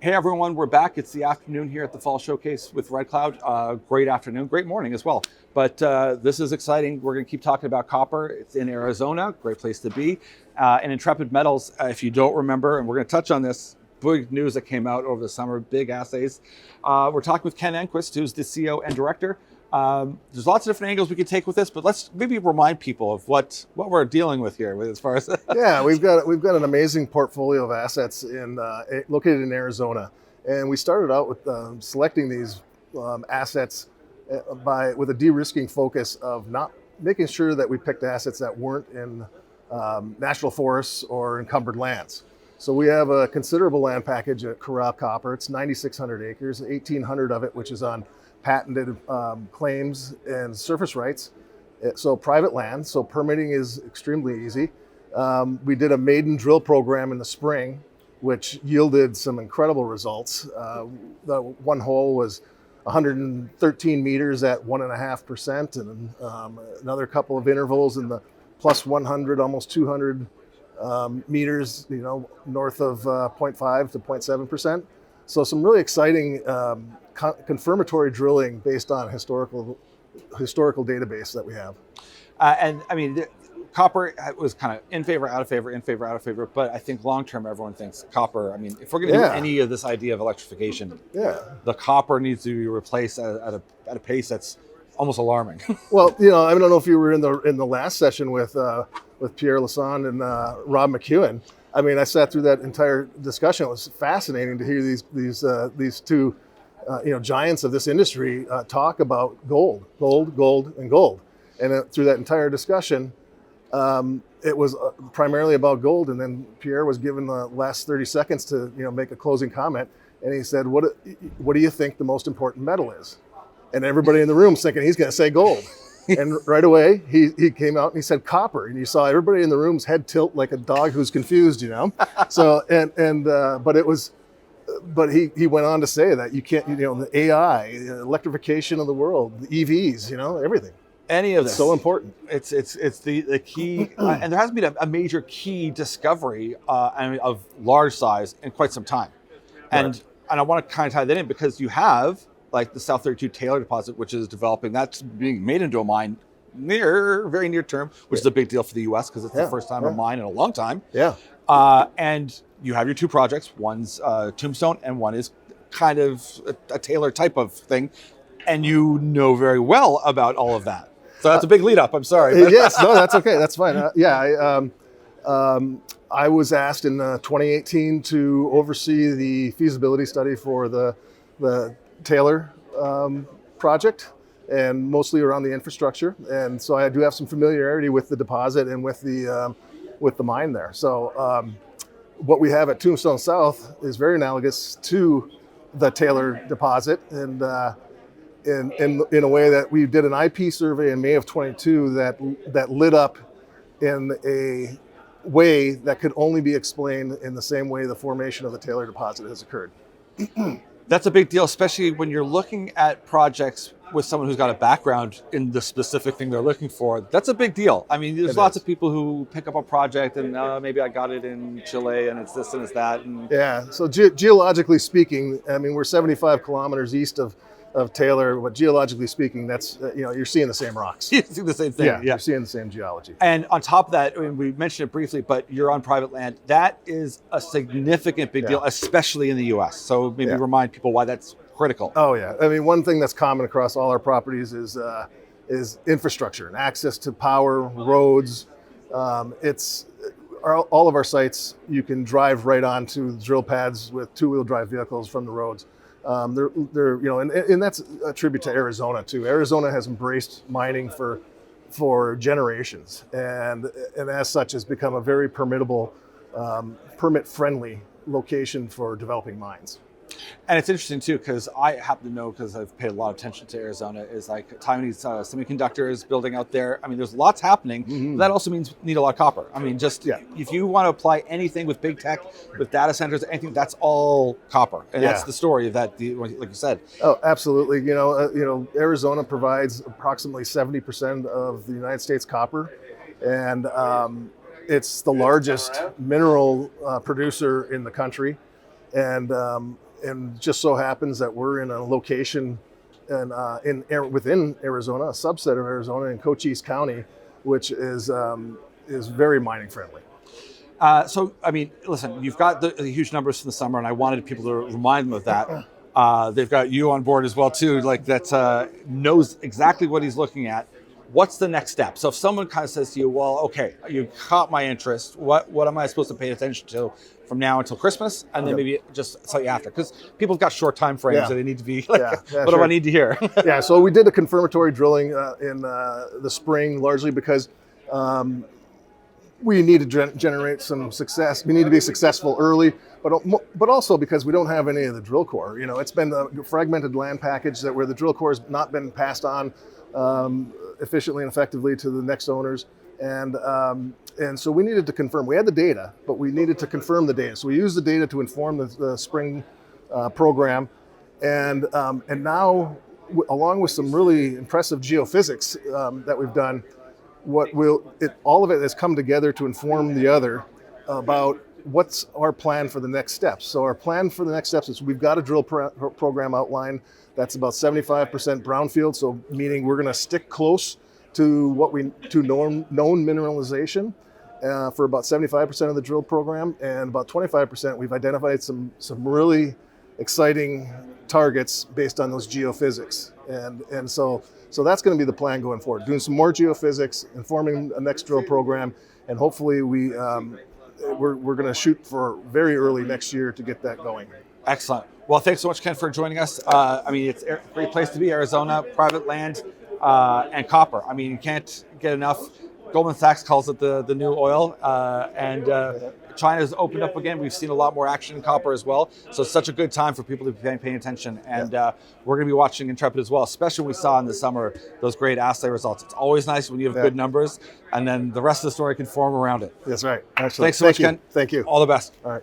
Hey everyone, we're back. It's the afternoon here at the Fall Showcase with RedCloud. Great afternoon, great morning as well. But this is exciting. We're going to keep talking about copper. It's in Arizona, great place to be. And Intrepid Metals, if you don't remember, and we're going to touch on this, big news that came out over the summer, big assays. We're talking with Ken Engquist, who's the CEO and director. There's lots of different angles we could take with this, but let's maybe remind people of what we're dealing with here as far as Yeah, we've got an amazing portfolio of assets located in Arizona, and we started out with selecting these assets with a de-risking focus of not making sure that we picked assets that weren't in national forests or encumbered lands. So we have a considerable land package at Corral Copper. It's 9,600 acres, 1,800 of it which is on patented claims and surface rights. So private land, so permitting is extremely easy. We did a maiden drill program in the spring, which yielded some incredible results. The one hole was 113 meters at 1.5%, and another couple of intervals in the plus 100, almost 200 meters, north of 0.5 to 0.7%. So some really exciting confirmatory drilling based on historical database that we have. And I mean, copper was kind of in favor, out of favor. But I think long term, everyone thinks copper. I mean, if we're going to do any of this idea of electrification, the copper needs to be replaced at a pace that's almost alarming. Well, I don't know if you were in the last session with Pierre Lassonde and Rob McEwen. I mean, I sat through that entire discussion. It was fascinating to hear these two giants of this industry talk about gold. And through that entire discussion, it was primarily about gold. And then Pierre was given the last 30 seconds to make a closing comment. And he said, what do you think the most important metal is? And everybody in the room's thinking he's going to say gold. And right away, he came out and he said copper. And you saw everybody in the room's head tilt like a dog who's confused, So, but he went on to say that you can't, the AI, electrification of the world, the EVs, everything. Any of this. It's so important. It's the key, and there hasn't been a major key discovery of large size in quite some time. And I want to kind of tie that in because you have like the South 32 Taylor deposit, which is developing. That's being made into a mine very near term, which is a big deal for the U.S. because it's the first time a mine in a long time. Yeah. And you have your two projects. One's Tombstone, and one is kind of a Taylor type of thing. And you know very well about all of that. So that's a big lead up. I'm sorry. Yes, no, that's okay. That's fine. I was asked in 2018 to oversee the feasibility study for the Taylor project, and mostly around the infrastructure. And so I do have some familiarity with the deposit and with the mine there. So what we have at Tombstone South is very analogous to the Taylor deposit, and in a way that we did an IP survey in May of 22 that lit up in a way that could only be explained in the same way the formation of the Taylor deposit has occurred. That's a big deal, especially when you're looking at projects with someone who's got a background in the specific thing they're looking for. That's a big deal. I mean, there's lots of people who pick up a project and maybe I got it in Chile and it's this and it's that. And yeah, so geologically speaking, I mean, we're 75 kilometers east of Taylor, but geologically speaking, that's, you're seeing the same rocks. You see the same thing. Yeah, you're seeing the same geology. And on top of that, I mean, we mentioned it briefly, but you're on private land. That is a significant big deal, especially in the U.S. So maybe remind people why that's critical. Oh yeah, I mean, one thing that's common across all our properties is infrastructure and access to power, roads. All of our sites, you can drive right onto drill pads with two-wheel drive vehicles from the roads. And that's a tribute to Arizona too. Arizona has embraced mining for generations, and as such has become a very permittable, permit-friendly location for developing mines. And it's interesting too, because I happen to know, because I've paid a lot of attention to Arizona, is like Taiwanese semiconductors building out there. I mean, there's lots happening. Mm-hmm. That also means need a lot of copper. I mean, if you want to apply anything with big tech, with data centers, anything, that's all copper. And that's the story of that, like you said. Oh, absolutely. Arizona provides approximately 70% of the United States copper, and it's the largest mineral producer in the country. And and just so happens that we're in a location and within Arizona, a subset of Arizona in Cochise County, which is very mining friendly. So, I mean, listen, you've got the huge numbers from the summer, and I wanted people to remind them of that. They've got you on board as well, too, like that knows exactly what he's looking at. What's the next step? So if someone kind of says to you, well, okay, you caught my interest. What am I supposed to pay attention to from now until Christmas? And then maybe just slightly after? Because people have got short time frames and they need to be like, what do I need to hear? Yeah, so we did a confirmatory drilling in the spring, largely because we need to generate some success. We need to be successful early, but also because we don't have any of the drill core. You know, it's been a fragmented land package where the drill core has not been passed on efficiently and effectively to the next owners, and so we needed to confirm. We had the data, but we needed to confirm the data. So we used the data to inform the spring program, and now, along with some really impressive geophysics that we've done, all of it has come together to inform the other about what's our plan for the next steps. So our plan for the next steps is we've got a drill program outlined that's about 75% brownfield, so meaning we're going to stick close to known mineralization for about 75% of the drill program, and about 25% we've identified some really exciting targets based on those geophysics, and so that's going to be the plan going forward. Doing some more geophysics, informing a next drill program, and hopefully we're going to shoot for very early next year to get that going. Excellent. Well, thanks so much, Ken, for joining us. I mean, it's a great place to be, Arizona, private land, and copper. I mean, you can't get enough. Goldman Sachs calls it the new oil, and China's opened up again. We've seen a lot more action in copper as well. So it's such a good time for people to be paying attention. And we're going to be watching Intrepid as well, especially when we saw in the summer those great assay results. It's always nice when you have good numbers, and then the rest of the story can form around it. That's right. Excellent. Thanks so much, Ken. Thank you. All the best. All right.